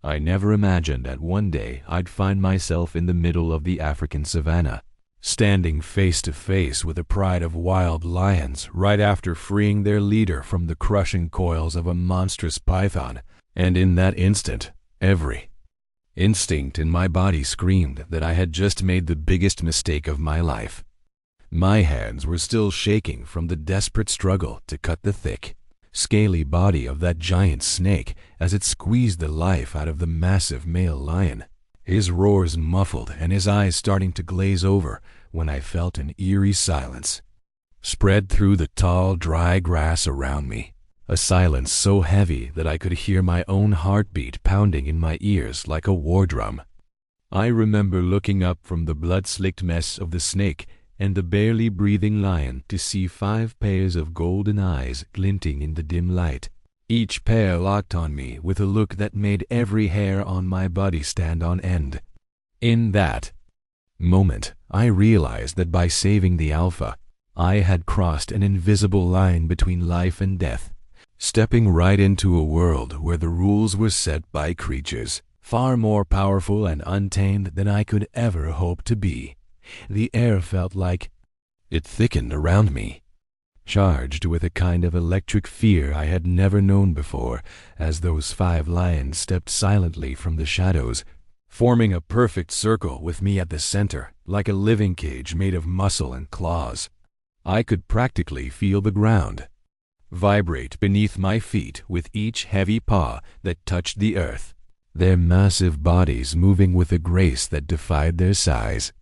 I never imagined that one day I'd find myself in the middle of the African savanna, standing face to face with a pride of wild lions right after freeing their leader from the crushing coils of a monstrous python. And in that instant, every instinct in my body screamed that I had just made the biggest mistake of my life. My hands were still shaking from the desperate struggle to cut the thick, scaly body of that giant snake as it squeezed the life out of the massive male lion, his roars muffled and his eyes starting to glaze over when I felt an eerie silence spread through the tall, dry grass around me, a silence so heavy that I could hear my own heartbeat pounding in my ears like a war drum. I remember looking up from the blood-slicked mess of the snake and the barely breathing lion to see 5 pairs of golden eyes glinting in the dim light, each pair locked on me with a look that made every hair on my body stand on end. In that moment, I realized that by saving the Alpha, I had crossed an invisible line between life and death, stepping right into a world where the rules were set by creatures far more powerful and untamed than I could ever hope to be. The air felt like it thickened around me, charged with a kind of electric fear I had never known before, as those 5 lions stepped silently from the shadows, forming a perfect circle with me at the center, like a living cage made of muscle and claws. I could practically feel the ground vibrate beneath my feet with each heavy paw that touched the earth, their massive bodies moving with a grace that defied their size.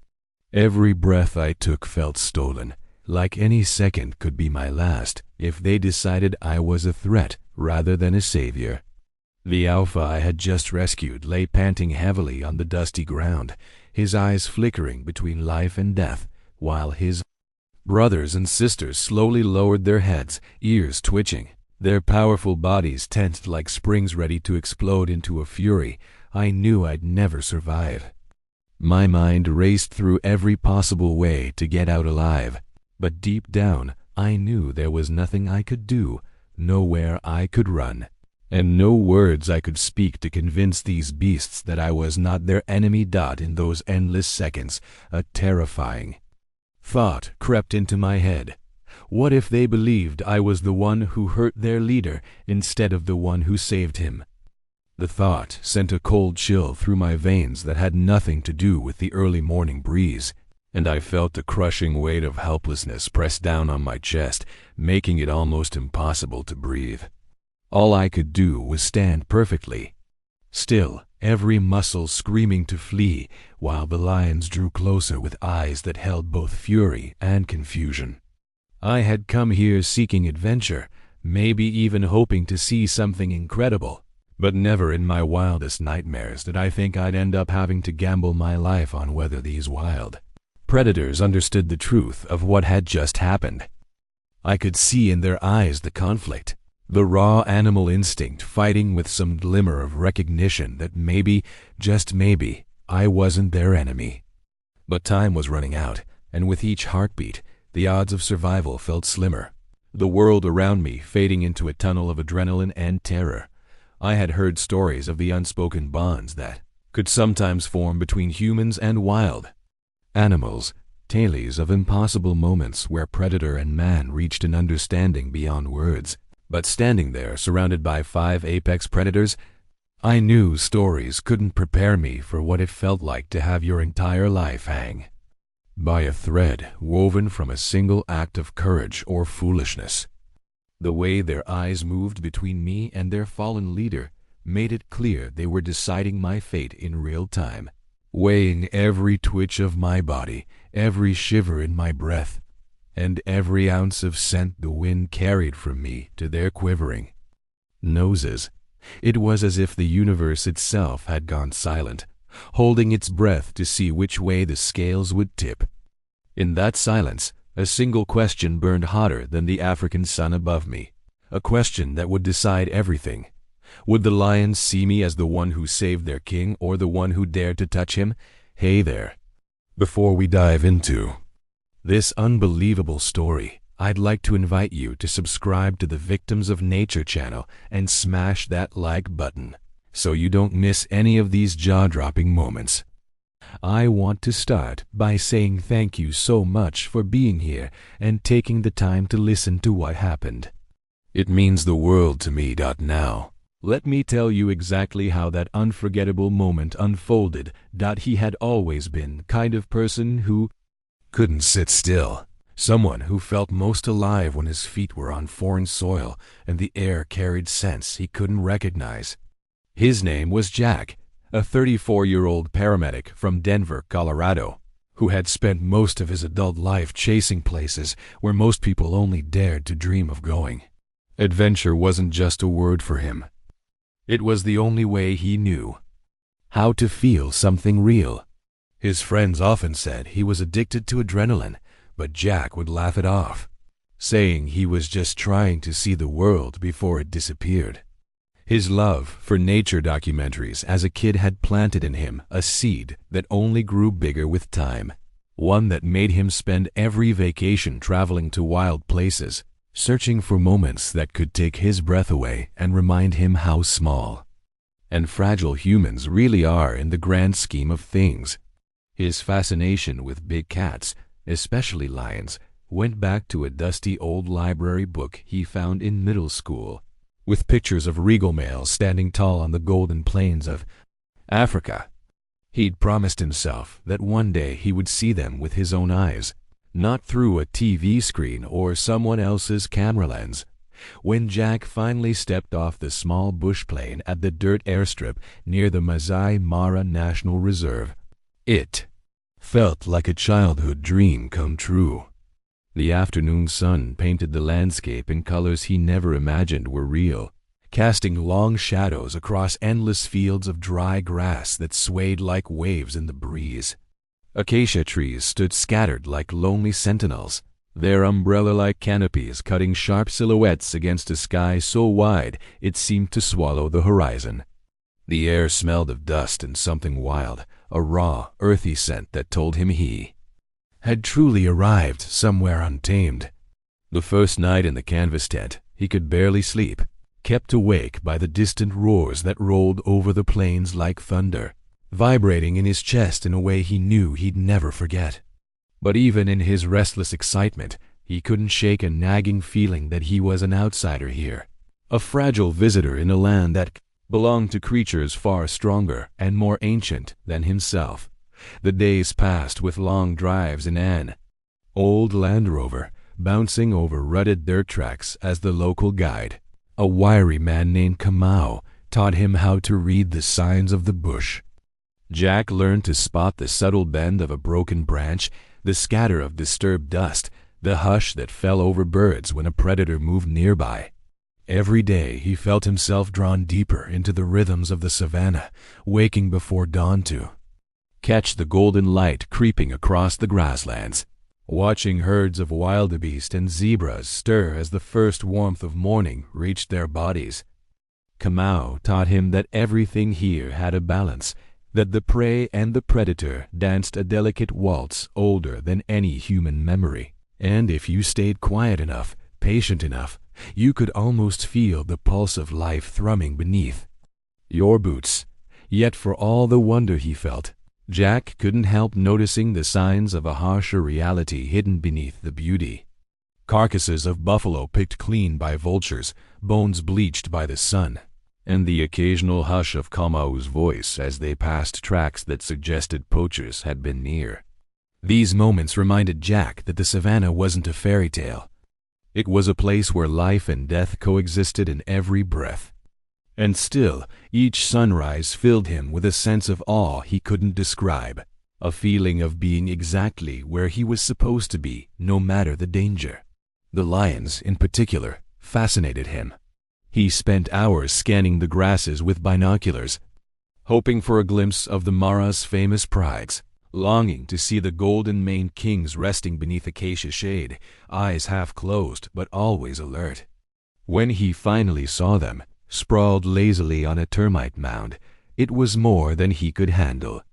Every breath I took felt stolen, like any second could be my last if they decided I was a threat rather than a savior. The Alpha I had just rescued lay panting heavily on the dusty ground, his eyes flickering between life and death, while his brothers and sisters slowly lowered their heads, ears twitching, their powerful bodies tensed like springs ready to explode into a fury I knew I'd never survive. My mind raced through every possible way to get out alive, but deep down I knew there was nothing I could do, nowhere I could run, and no words I could speak to convince these beasts that I was not their enemy. In those endless seconds, a terrifying thought crept into my head. What if they believed I was the one who hurt their leader instead of the one who saved him? The thought sent a cold chill through my veins that had nothing to do with the early morning breeze, and I felt the crushing weight of helplessness press down on my chest, making it almost impossible to breathe. All I could do was stand perfectly still, every muscle screaming to flee, while the lions drew closer with eyes that held both fury and confusion. I had come here seeking adventure, maybe even hoping to see something incredible, but never in my wildest nightmares did I think I'd end up having to gamble my life on whether these wild predators understood the truth of what had just happened. I could see in their eyes the conflict, the raw animal instinct fighting with some glimmer of recognition that maybe, just maybe, I wasn't their enemy. But time was running out, and with each heartbeat, the odds of survival felt slimmer, the world around me fading into a tunnel of adrenaline and terror. I had heard stories of the unspoken bonds that could sometimes form between humans and wild animals, tales of impossible moments where predator and man reached an understanding beyond words. But standing there surrounded by 5 apex predators, I knew stories couldn't prepare me for what it felt like to have your entire life hang by a thread woven from a single act of courage or foolishness. The way their eyes moved between me and their fallen leader made it clear they were deciding my fate in real time, weighing every twitch of my body, every shiver in my breath, and every ounce of scent the wind carried from me to their quivering noses. It was as if the universe itself had gone silent, holding its breath to see which way the scales would tip. In that silence, a single question burned hotter than the African sun above me, a question that would decide everything. Would the lions see me as the one who saved their king or the one who dared to touch him? Hey there. Before we dive into this unbelievable story, I'd like to invite you to subscribe to the Victims of Nature channel and smash that like button. so you don't miss any of these jaw-dropping moments. I want to start by saying thank you so much for being here and taking the time to listen to what happened. It means the world to me. Now, let me tell you exactly how that unforgettable moment unfolded. He had always been kind of person who couldn't sit still. Someone who felt most alive when his feet were on foreign soil and the air carried scents he couldn't recognize. His name was Jack, a 34-year-old paramedic from Denver, Colorado, who had spent most of his adult life chasing places where most people only dared to dream of going. Adventure wasn't just a word for him. It was the only way he knew how to feel something real. His friends often said he was addicted to adrenaline, but Jack would laugh it off, saying he was just trying to see the world before it disappeared. His love for nature documentaries as a kid had planted in him a seed that only grew bigger with time, one that made him spend every vacation traveling to wild places, searching for moments that could take his breath away and remind him how small and fragile humans really are in the grand scheme of things. His fascination with big cats, especially lions, went back to a dusty old library book he found in middle school, with pictures of regal males standing tall on the golden plains of Africa. He'd promised himself that one day he would see them with his own eyes, not through a TV screen or someone else's camera lens. When Jack finally stepped off the small bush plane at the dirt airstrip near the Masai Mara National Reserve, it felt like a childhood dream come true. The afternoon sun painted the landscape in colors he never imagined were real, casting long shadows across endless fields of dry grass that swayed like waves in the breeze. Acacia trees stood scattered like lonely sentinels, their umbrella-like canopies cutting sharp silhouettes against a sky so wide it seemed to swallow the horizon. The air smelled of dust and something wild, a raw, earthy scent that told him he had truly arrived somewhere untamed. The first night in the canvas tent, he could barely sleep, kept awake by the distant roars that rolled over the plains like thunder, vibrating in his chest in a way he knew he'd never forget. But even in his restless excitement, he couldn't shake a nagging feeling that he was an outsider here, a fragile visitor in a land that belonged to creatures far stronger and more ancient than himself. The days passed with long drives in an old Land Rover, bouncing over rutted dirt tracks as the local guide, a wiry man named Kamau, taught him how to read the signs of the bush. Jack learned to spot the subtle bend of a broken branch, the scatter of disturbed dust, the hush that fell over birds when a predator moved nearby. Every day he felt himself drawn deeper into the rhythms of the savannah, waking before dawn to catch the golden light creeping across the grasslands, watching herds of wildebeest and zebras stir as the first warmth of morning reached their bodies. Kamau taught him that everything here had a balance, that the prey and the predator danced a delicate waltz older than any human memory, and if you stayed quiet enough, patient enough, you could almost feel the pulse of life thrumming beneath your boots. Yet for all the wonder he felt, Jack couldn't help noticing the signs of a harsher reality hidden beneath the beauty. Carcasses of buffalo picked clean by vultures, bones bleached by the sun, and the occasional hush of Kamau's voice as they passed tracks that suggested poachers had been near. These moments reminded Jack that the savannah wasn't a fairy tale. It was a place where life and death coexisted in every breath. And still, each sunrise filled him with a sense of awe he couldn't describe, a feeling of being exactly where he was supposed to be, no matter the danger. The lions, in particular, fascinated him. He spent hours scanning the grasses with binoculars, hoping for a glimpse of the Mara's famous prides, longing to see the golden-maned kings resting beneath acacia shade, eyes half closed but always alert. When he finally saw them, sprawled lazily on a termite mound, it was more than he could handle.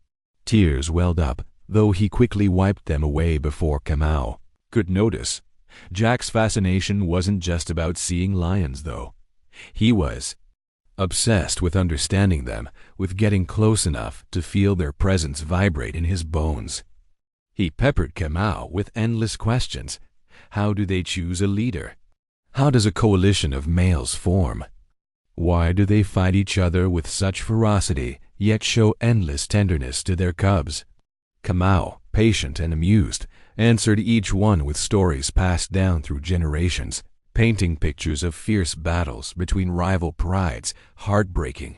Tears welled up, though he quickly wiped them away before Kamau could notice. Jack's fascination wasn't just about seeing lions, though. He was obsessed with understanding them, with getting close enough to feel their presence vibrate in his bones. He peppered Kamau with endless questions. How do they choose a leader? How does a coalition of males form? Why do they fight each other with such ferocity, yet show endless tenderness to their cubs? Kamau, patient and amused, answered each one with stories passed down through generations, painting pictures of fierce battles between rival prides, heartbreaking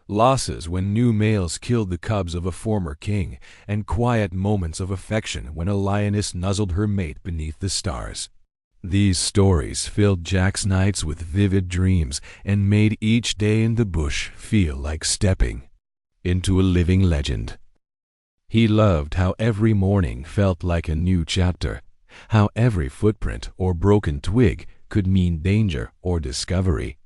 losses when new males killed the cubs of a former king, and quiet moments of affection when a lioness nuzzled her mate beneath the stars. These stories filled Jack's nights with vivid dreams and made each day in the bush feel like stepping into a living legend. He loved how every morning felt like a new chapter, how every footprint or broken twig could mean danger or discovery.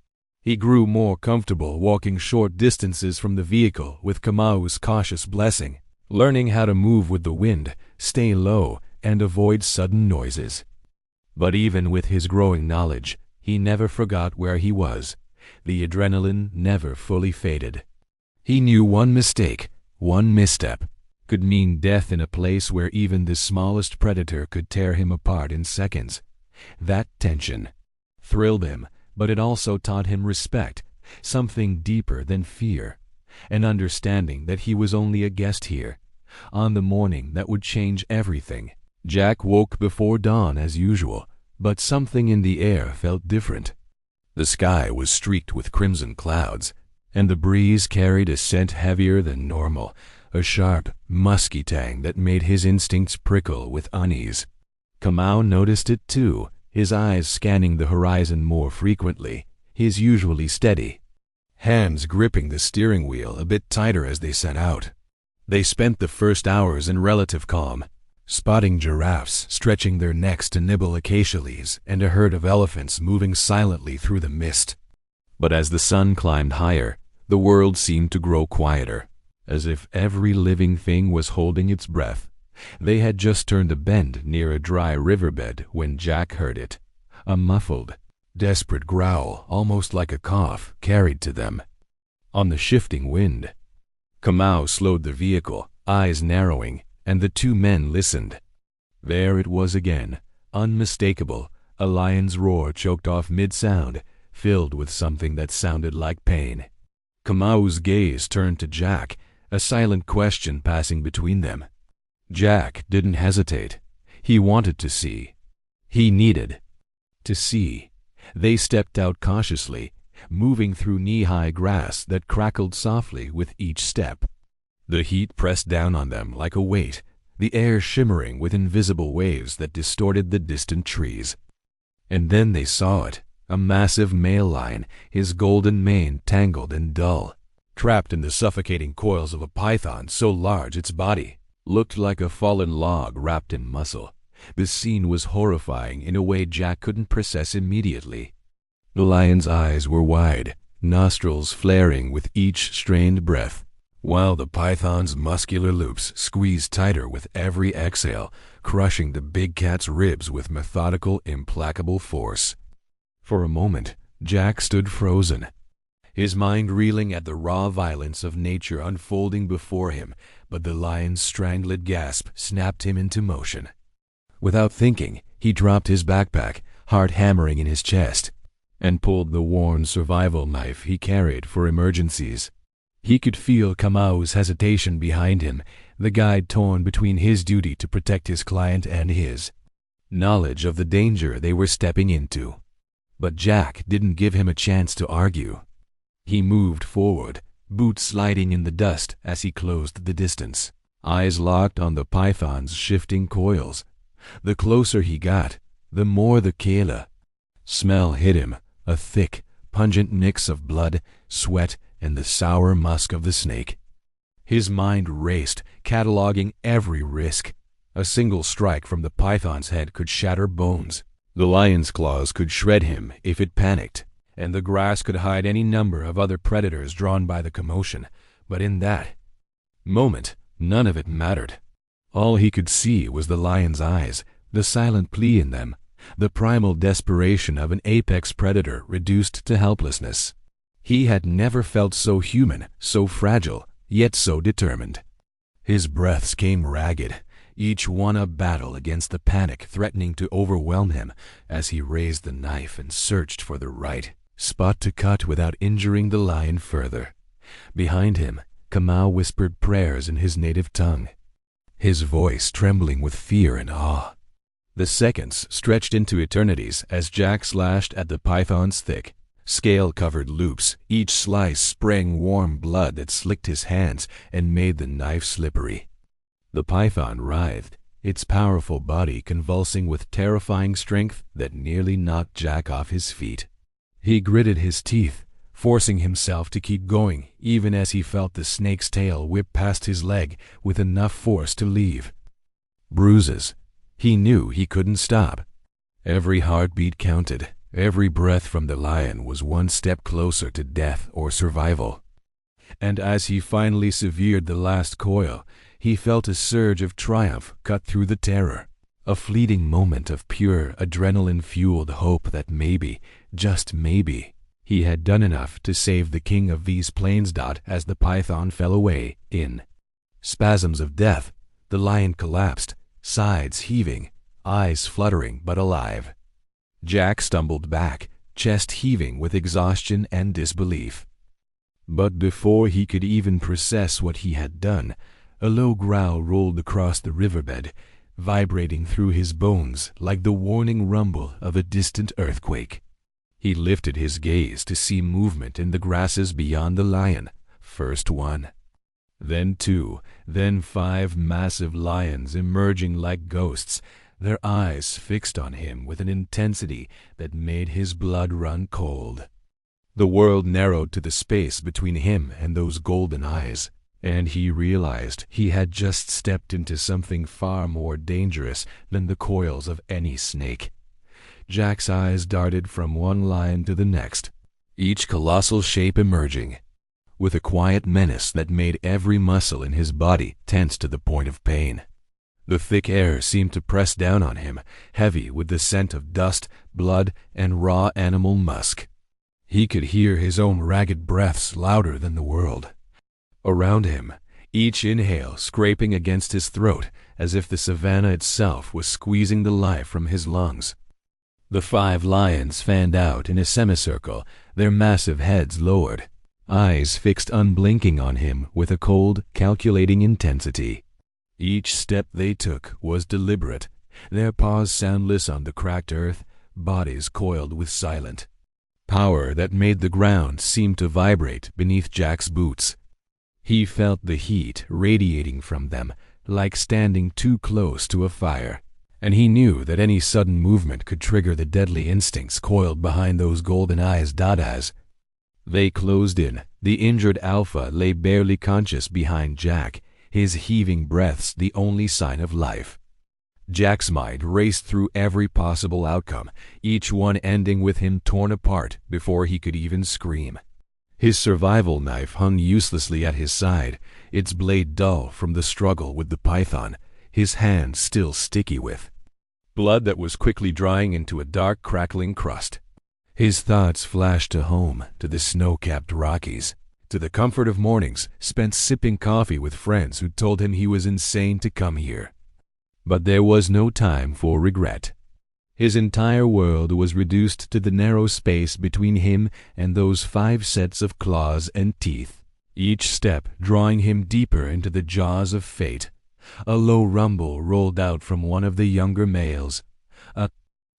He grew more comfortable walking short distances from the vehicle with Kamau's cautious blessing, learning how to move with the wind, stay low, and avoid sudden noises. But even with his growing knowledge, he never forgot where he was. The adrenaline never fully faded. He knew one mistake, one misstep, could mean death in a place where even the smallest predator could tear him apart in seconds. That tension thrilled him, but it also taught him respect, something deeper than fear, an understanding that he was only a guest here, on the morning that would change everything. Jack woke before dawn as usual, but something in the air felt different. The sky was streaked with crimson clouds, and the breeze carried a scent heavier than normal, a sharp, musky tang that made his instincts prickle with unease. Kamau noticed it too, his eyes scanning the horizon more frequently, his usually steady hands gripping the steering wheel a bit tighter as they set out. They spent the first hours in relative calm, spotting giraffes stretching their necks to nibble acacia leaves and a herd of elephants moving silently through the mist. But as the sun climbed higher, the world seemed to grow quieter, as if every living thing was holding its breath. They had just turned a bend near a dry riverbed when Jack heard it, a muffled, desperate growl, almost like a cough, carried to them on the shifting wind. Kamau slowed the vehicle, eyes narrowing, and the two men listened. There it was again, unmistakable, a lion's roar choked off mid-sound, filled with something that sounded like pain. Kamau's gaze turned to Jack, a silent question passing between them. Jack didn't hesitate. He wanted to see. He needed to see. They stepped out cautiously, moving through knee-high grass that crackled softly with each step. The heat pressed down on them like a weight, the air shimmering with invisible waves that distorted the distant trees. And then they saw it, a massive male lion, his golden mane tangled and dull, trapped in the suffocating coils of a python so large its body looked like a fallen log wrapped in muscle. The scene was horrifying in a way Jack couldn't process immediately. The lion's eyes were wide, nostrils flaring with each strained breath, while the python's muscular loops squeezed tighter with every exhale, crushing the big cat's ribs with methodical, implacable force. For a moment, Jack stood frozen, his mind reeling at the raw violence of nature unfolding before him, but the lion's strangled gasp snapped him into motion. Without thinking, he dropped his backpack, heart hammering in his chest, and pulled the worn survival knife he carried for emergencies. He could feel Kamau's hesitation behind him, the guide torn between his duty to protect his client and his knowledge of the danger they were stepping into. But Jack didn't give him a chance to argue. He moved forward, boots sliding in the dust as he closed the distance, eyes locked on the python's shifting coils. The closer he got, the more the kela smell hit him, a thick, pungent mix of blood, sweat, and the sour musk of the snake. His mind raced, cataloging every risk. A single strike from the python's head could shatter bones. The lion's claws could shred him if it panicked, and the grass could hide any number of other predators drawn by the commotion. But in that moment, none of it mattered. All he could see was the lion's eyes, the silent plea in them, the primal desperation of an apex predator reduced to helplessness. He had never felt so human, so fragile, yet so determined. His breaths came ragged, each one a battle against the panic threatening to overwhelm him as he raised the knife and searched for the right spot to cut without injuring the lion further. Behind him, Kamau whispered prayers in his native tongue, his voice trembling with fear and awe. The seconds stretched into eternities as Jack slashed at the python's thick, scale-covered loops, each slice spraying warm blood that slicked his hands and made the knife slippery. The python writhed, its powerful body convulsing with terrifying strength that nearly knocked Jack off his feet. He gritted his teeth, forcing himself to keep going even as he felt the snake's tail whip past his leg with enough force to leave. Bruises. He knew he couldn't stop. Every heartbeat counted. Every breath from the lion was one step closer to death or survival. And as he finally severed the last coil, he felt a surge of triumph cut through the terror. A fleeting moment of pure adrenaline-fueled hope that maybe, just maybe, he had done enough to save the king of these plains. As the python fell away, in spasms of death, the lion collapsed, sides heaving, eyes fluttering but alive. Jack stumbled back, chest heaving with exhaustion and disbelief. But before he could even process what he had done, a low growl rolled across the riverbed, vibrating through his bones like the warning rumble of a distant earthquake. He lifted his gaze to see movement in the grasses beyond the lion. First one, then two, then 5 massive lions emerging like ghosts, their eyes fixed on him with an intensity that made his blood run cold. The world narrowed to the space between him and those golden eyes, and he realized he had just stepped into something far more dangerous than the coils of any snake. Jack's eyes darted from one lion to the next, each colossal shape emerging with a quiet menace that made every muscle in his body tense to the point of pain. The thick air seemed to press down on him, heavy with the scent of dust, blood, and raw animal musk. He could hear his own ragged breaths louder than the world. Around him, each inhale scraping against his throat as if the savanna itself was squeezing the life from his lungs. The 5 lions fanned out in a semicircle, their massive heads lowered, eyes fixed unblinking on him with a cold, calculating intensity. Each step they took was deliberate, their paws soundless on the cracked earth, bodies coiled with silent power that made the ground seem to vibrate beneath Jack's boots. He felt the heat radiating from them, like standing too close to a fire, and he knew that any sudden movement could trigger the deadly instincts coiled behind those golden eyes. As they closed in, the injured alpha lay barely conscious behind Jack, his heaving breaths the only sign of life. Jack's mind raced through every possible outcome, each one ending with him torn apart before he could even scream. His survival knife hung uselessly at his side, its blade dull from the struggle with the python, his hand still sticky with blood that was quickly drying into a dark, crackling crust. His thoughts flashed to home, to the snow-capped Rockies, to the comfort of mornings spent sipping coffee with friends who told him he was insane to come here. But there was no time for regret. His entire world was reduced to the narrow space between him and those 5 sets of claws and teeth, each step drawing him deeper into the jaws of fate. A low rumble rolled out from one of the younger males, a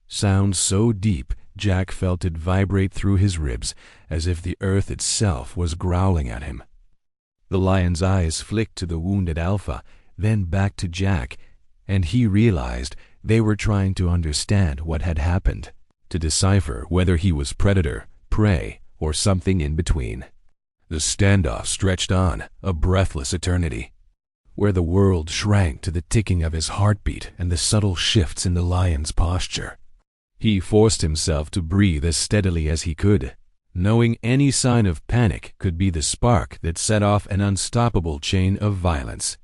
sound so deep Jack felt it vibrate through his ribs as if the earth itself was growling at him. The lion's eyes flicked to the wounded alpha, then back to Jack, and he realized they were trying to understand what had happened, to decipher whether he was predator, prey, or something in between. The standoff stretched on, a breathless eternity, where the world shrank to the ticking of his heartbeat and the subtle shifts in the lion's posture. He forced himself to breathe as steadily as he could, knowing any sign of panic could be the spark that set off an unstoppable chain of violence.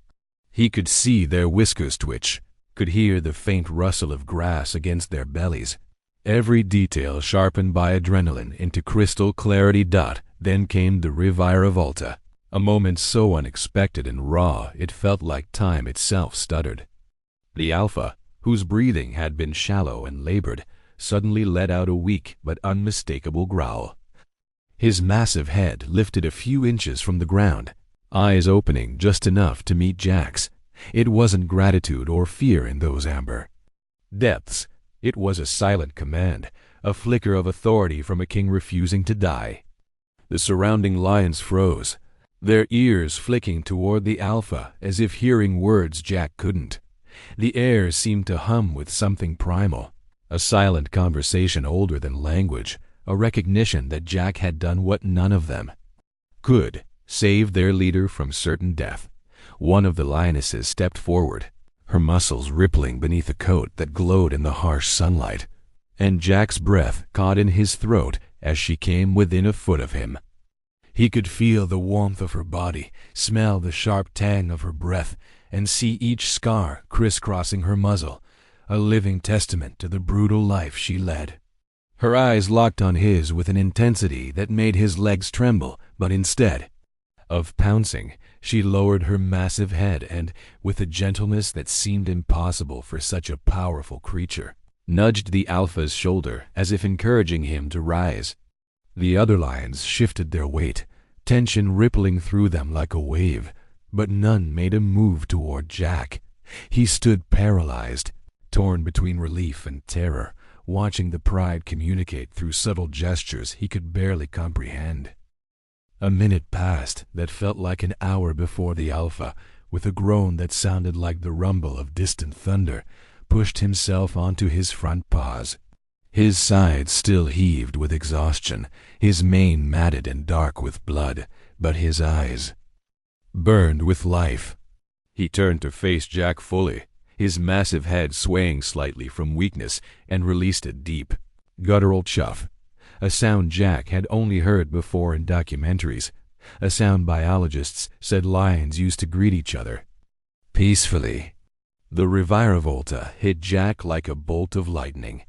He could see their whiskers twitch, could hear the faint rustle of grass against their bellies, every detail sharpened by adrenaline into crystal clarity. Then came the Reviravolta, a moment so unexpected and raw it felt like time itself stuttered. The Alpha, whose breathing had been shallow and labored, suddenly let out a weak but unmistakable growl. His massive head lifted a few inches from the ground, eyes opening just enough to meet Jack's. It wasn't gratitude or fear in those amber depths. It was a silent command, a flicker of authority from a king refusing to die. The surrounding lions froze, their ears flicking toward the Alpha as if hearing words Jack couldn't. The air seemed to hum with something primal, a silent conversation older than language, a recognition that Jack had done what none of them could, save their leader from certain death. One of the lionesses stepped forward, her muscles rippling beneath a coat that glowed in the harsh sunlight, and Jack's breath caught in his throat as she came within a foot of him. He could feel the warmth of her body, smell the sharp tang of her breath, and see each scar crisscrossing her muzzle, a living testament to the brutal life she led. Her eyes locked on his with an intensity that made his legs tremble, but instead of pouncing, she lowered her massive head and, with a gentleness that seemed impossible for such a powerful creature, nudged the Alpha's shoulder as if encouraging him to rise. The other lions shifted their weight, tension rippling through them like a wave, but none made a move toward Jack. He stood paralyzed, torn between relief and terror, watching the pride communicate through subtle gestures he could barely comprehend. A minute passed that felt like an hour before the Alpha, with a groan that sounded like the rumble of distant thunder, pushed himself onto his front paws. His sides still heaved with exhaustion, his mane matted and dark with blood, but his eyes burned with life. He turned to face Jack fully, his massive head swaying slightly from weakness, and released a deep, guttural chuff, a sound Jack had only heard before in documentaries, a sound biologists said lions used to greet each other peacefully. The Reviravolta hit Jack like a bolt of lightning.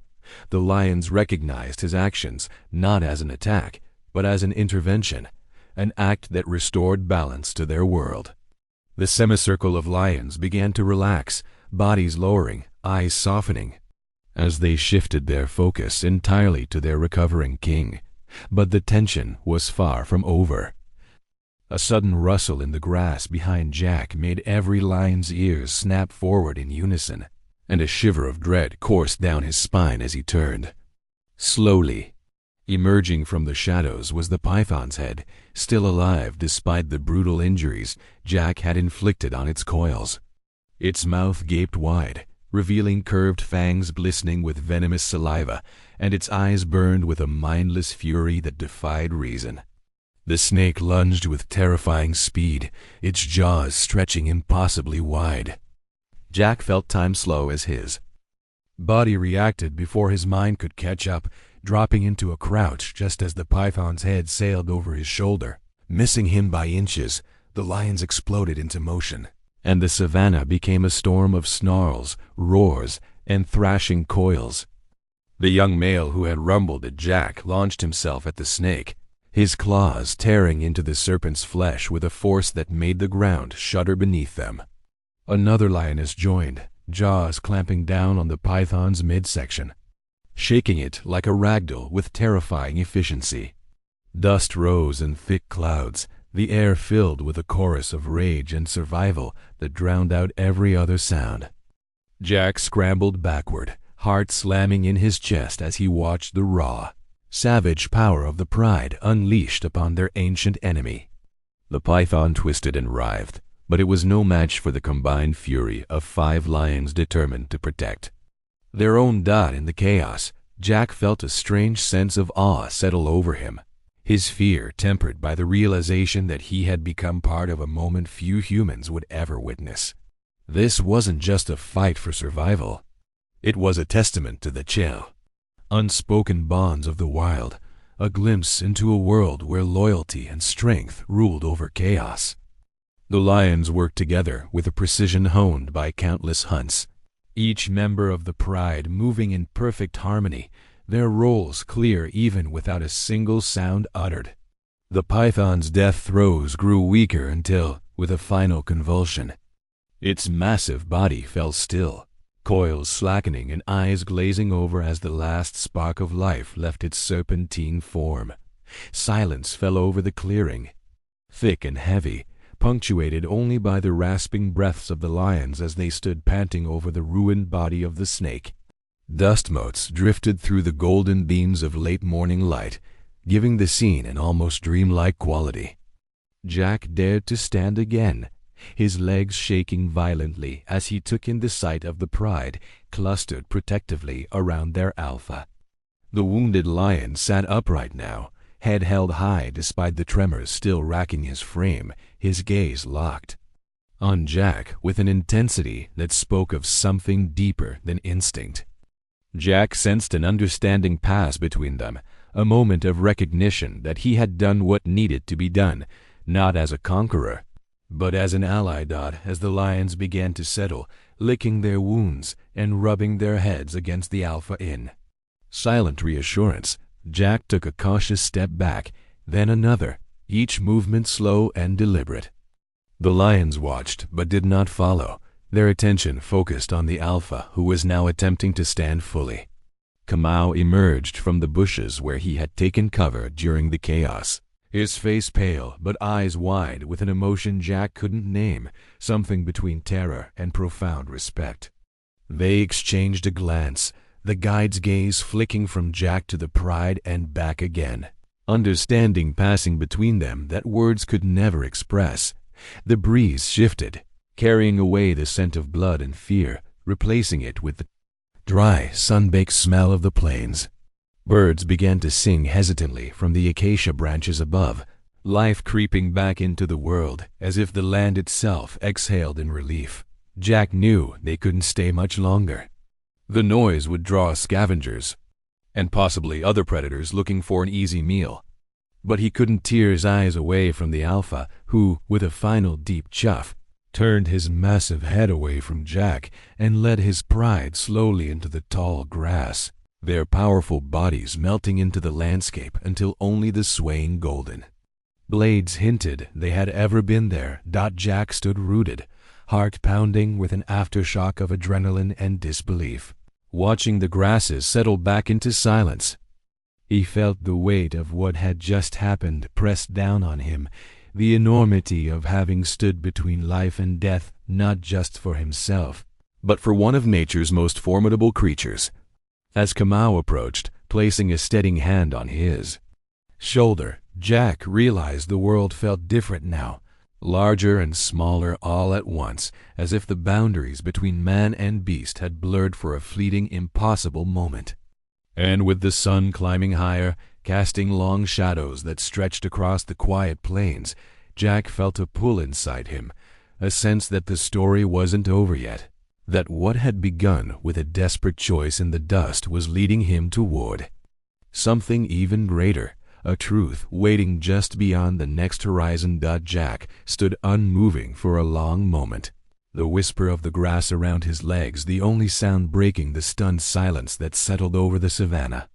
The lions recognized his actions not as an attack, but as an intervention, an act that restored balance to their world. The semicircle of lions began to relax, bodies lowering, eyes softening, as they shifted their focus entirely to their recovering king. But the tension was far from over. A sudden rustle in the grass behind Jack made every lion's ears snap forward in unison, and a shiver of dread coursed down his spine as he turned. Slowly, emerging from the shadows was the python's head, still alive despite the brutal injuries Jack had inflicted on its coils. Its mouth gaped wide, revealing curved fangs glistening with venomous saliva, and its eyes burned with a mindless fury that defied reason. The snake lunged with terrifying speed, its jaws stretching impossibly wide. Jack felt time slow as his body reacted before his mind could catch up, dropping into a crouch just as the python's head sailed over his shoulder. Missing him by inches, the lions exploded into motion, and the savannah became a storm of snarls, roars, and thrashing coils. The young male who had rumbled at Jack launched himself at the snake, his claws tearing into the serpent's flesh with a force that made the ground shudder beneath them. Another lioness joined, jaws clamping down on the python's midsection, shaking it like a ragdoll with terrifying efficiency. Dust rose in thick clouds, the air filled with a chorus of rage and survival that drowned out every other sound. Jack scrambled backward, heart slamming in his chest as he watched the raw, savage power of the pride unleashed upon their ancient enemy. The python twisted and writhed, but it was no match for the combined fury of 5 lions determined to protect their own dot in the chaos. Jack felt a strange sense of awe settle over him, his fear tempered by the realization that he had become part of a moment few humans would ever witness. This wasn't just a fight for survival. It was a testament to the chill, unspoken bonds of the wild, a glimpse into a world where loyalty and strength ruled over chaos. The lions worked together with a precision honed by countless hunts, each member of the pride moving in perfect harmony, their roles clear even without a single sound uttered. The python's death throes grew weaker until, with a final convulsion, its massive body fell still, coils slackening and eyes glazing over as the last spark of life left its serpentine form. Silence fell over the clearing, thick and heavy, punctuated only by the rasping breaths of the lions as they stood panting over the ruined body of the snake. Dust motes drifted through the golden beams of late morning light, giving the scene an almost dreamlike quality. Jack dared to stand again, his legs shaking violently as he took in the sight of the pride clustered protectively around their alpha. The wounded lion sat upright now, head held high despite the tremors still racking his frame, his gaze locked on Jack with an intensity that spoke of something deeper than instinct. Jack sensed an understanding pass between them, a moment of recognition that he had done what needed to be done, not as a conqueror, but as an ally. As the lions began to settle, licking their wounds and rubbing their heads against the alpha in silent reassurance, Jack took a cautious step back, then another, each movement slow and deliberate. The lions watched but did not follow, their attention focused on the alpha who was now attempting to stand fully. Kamau emerged from the bushes where he had taken cover during the chaos, his face pale but eyes wide with an emotion Jack couldn't name, something between terror and profound respect. They exchanged a glance, the guide's gaze flicking from Jack to the pride and back again, understanding passing between them that words could never express. The breeze shifted, carrying away the scent of blood and fear, replacing it with the dry, sun-baked smell of the plains. Birds began to sing hesitantly from the acacia branches above, life creeping back into the world as if the land itself exhaled in relief. Jack knew they couldn't stay much longer. The noise would draw scavengers, and possibly other predators looking for an easy meal. But he couldn't tear his eyes away from the alpha, who, with a final deep chuff, turned his massive head away from Jack and led his pride slowly into the tall grass, their powerful bodies melting into the landscape until only the swaying golden blades hinted they had ever been there. Jack stood rooted, heart pounding with an aftershock of adrenaline and disbelief, watching the grasses settle back into silence. He felt the weight of what had just happened pressed down on him, the enormity of having stood between life and death, not just for himself, but for one of nature's most formidable creatures. As Kamau approached, placing a steadying hand on his shoulder, Jack realized the world felt different now, larger and smaller all at once, as if the boundaries between man and beast had blurred for a fleeting, impossible moment. And with the sun climbing higher, casting long shadows that stretched across the quiet plains, Jack felt a pull inside him, a sense that the story wasn't over yet, that what had begun with a desperate choice in the dust was leading him toward something even greater, a truth waiting just beyond the next horizon. Jack stood unmoving for a long moment, the whisper of the grass around his legs the only sound breaking the stunned silence that settled over the savannah.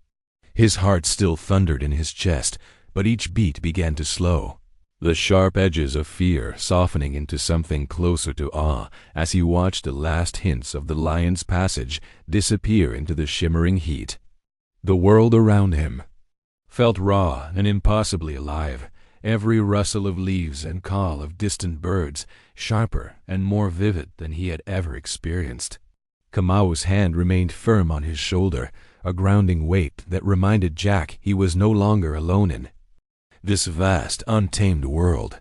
His heart still thundered in his chest, but each beat began to slow, the sharp edges of fear softening into something closer to awe as he watched the last hints of the lion's passage disappear into the shimmering heat. The world around him felt raw and impossibly alive, every rustle of leaves and call of distant birds sharper and more vivid than he had ever experienced. Kamau's hand remained firm on his shoulder, a grounding weight that reminded Jack he was no longer alone in this vast, untamed world.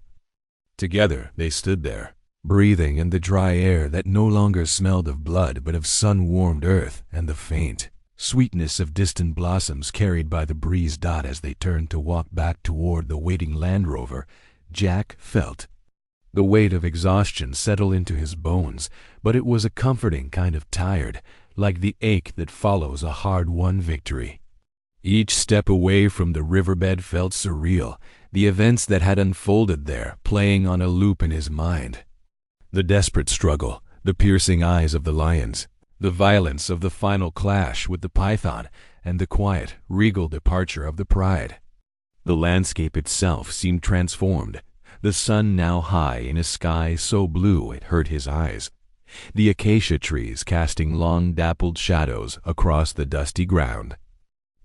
Together they stood there, breathing in the dry air that no longer smelled of blood but of sun-warmed earth and the faint sweetness of distant blossoms carried by the breeze. As they turned to walk back toward the waiting Land Rover, Jack felt the weight of exhaustion settle into his bones, but it was a comforting kind of tired, like the ache that follows a hard-won victory. Each step away from the riverbed felt surreal, the events that had unfolded there playing on a loop in his mind. The desperate struggle, the piercing eyes of the lions, the violence of the final clash with the python, and the quiet, regal departure of the pride. The landscape itself seemed transformed, the sun now high in a sky so blue it hurt his eyes, the acacia trees casting long dappled shadows across the dusty ground.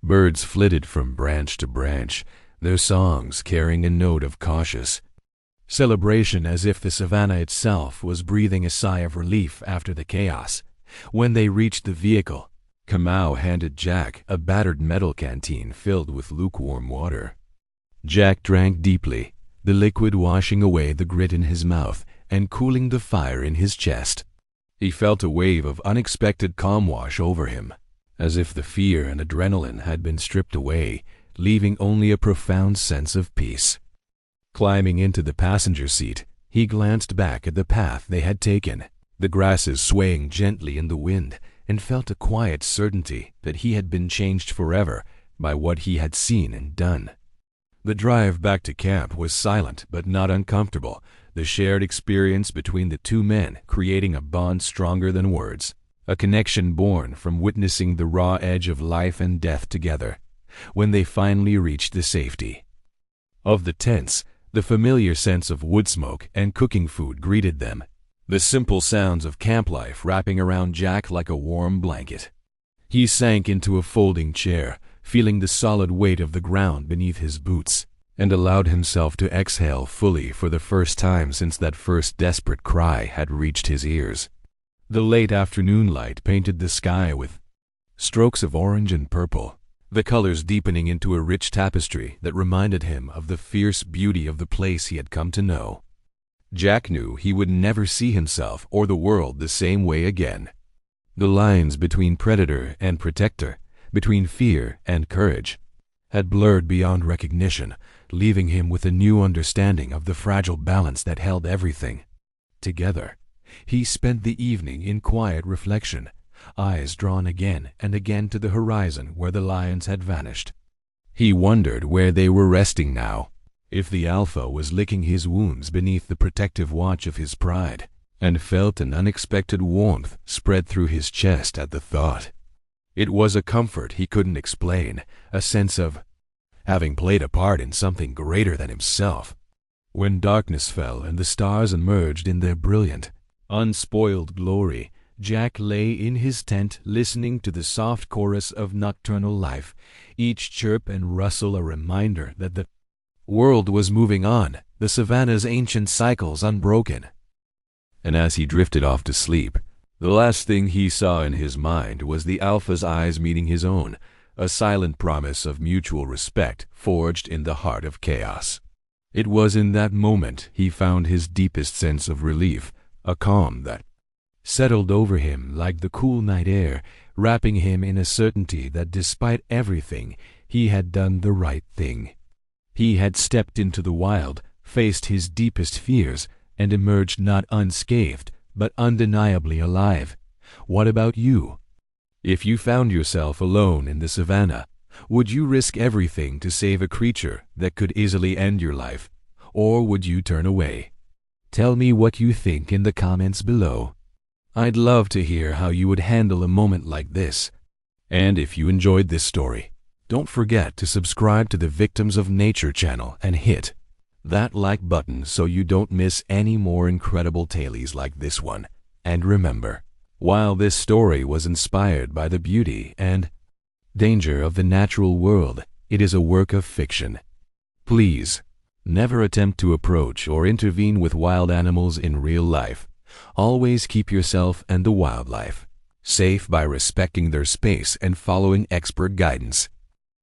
Birds flitted from branch to branch, their songs carrying a note of cautious celebration, as if the savannah itself was breathing a sigh of relief after the chaos. When they reached the vehicle, Kamau handed Jack a battered metal canteen filled with lukewarm water. Jack drank deeply, the liquid washing away the grit in his mouth and cooling the fire in his chest. He felt a wave of unexpected calm wash over him, as if the fear and adrenaline had been stripped away, leaving only a profound sense of peace. Climbing into the passenger seat, he glanced back at the path they had taken, the grasses swaying gently in the wind, and felt a quiet certainty that he had been changed forever by what he had seen and done. The drive back to camp was silent but not uncomfortable, the shared experience between the two men creating a bond stronger than words, a connection born from witnessing the raw edge of life and death together. When they finally reached the safety of the tents, the familiar sense of wood smoke and cooking food greeted them, the simple sounds of camp life wrapping around Jack like a warm blanket. He sank into a folding chair, feeling the solid weight of the ground beneath his boots, and allowed himself to exhale fully for the first time since that first desperate cry had reached his ears. The late afternoon light painted the sky with strokes of orange and purple, the colors deepening into a rich tapestry that reminded him of the fierce beauty of the place he had come to know. Jack knew he would never see himself or the world the same way again. The lines between predator and protector, between fear and courage, had blurred beyond recognition, leaving him with a new understanding of the fragile balance that held everything together. He spent the evening in quiet reflection, eyes drawn again and again to the horizon where the lions had vanished. He wondered where they were resting now, if the alpha was licking his wounds beneath the protective watch of his pride, and felt an unexpected warmth spread through his chest at the thought. It was a comfort he couldn't explain, a sense of having played a part in something greater than himself. When darkness fell and the stars emerged in their brilliant, unspoiled glory, Jack lay in his tent listening to the soft chorus of nocturnal life, each chirp and rustle a reminder that the world was moving on, the savannah's ancient cycles unbroken. And as he drifted off to sleep, the last thing he saw in his mind was the alpha's eyes meeting his own, a silent promise of mutual respect forged in the heart of chaos. It was in that moment he found his deepest sense of relief, a calm that settled over him like the cool night air, wrapping him in a certainty that despite everything, he had done the right thing. He had stepped into the wild, faced his deepest fears, and emerged not unscathed, but undeniably alive. What about you? If you found yourself alone in the savannah, would you risk everything to save a creature that could easily end your life, or would you turn away? Tell me what you think in the comments below. I'd love to hear how you would handle a moment like this. And if you enjoyed this story, don't forget to subscribe to the Victims of Nature channel and hit that like button so you don't miss any more incredible tales like this one. And remember, while this story was inspired by the beauty and danger of the natural world, it is a work of fiction. Please, never attempt to approach or intervene with wild animals in real life. Always keep yourself and the wildlife safe by respecting their space and following expert guidance.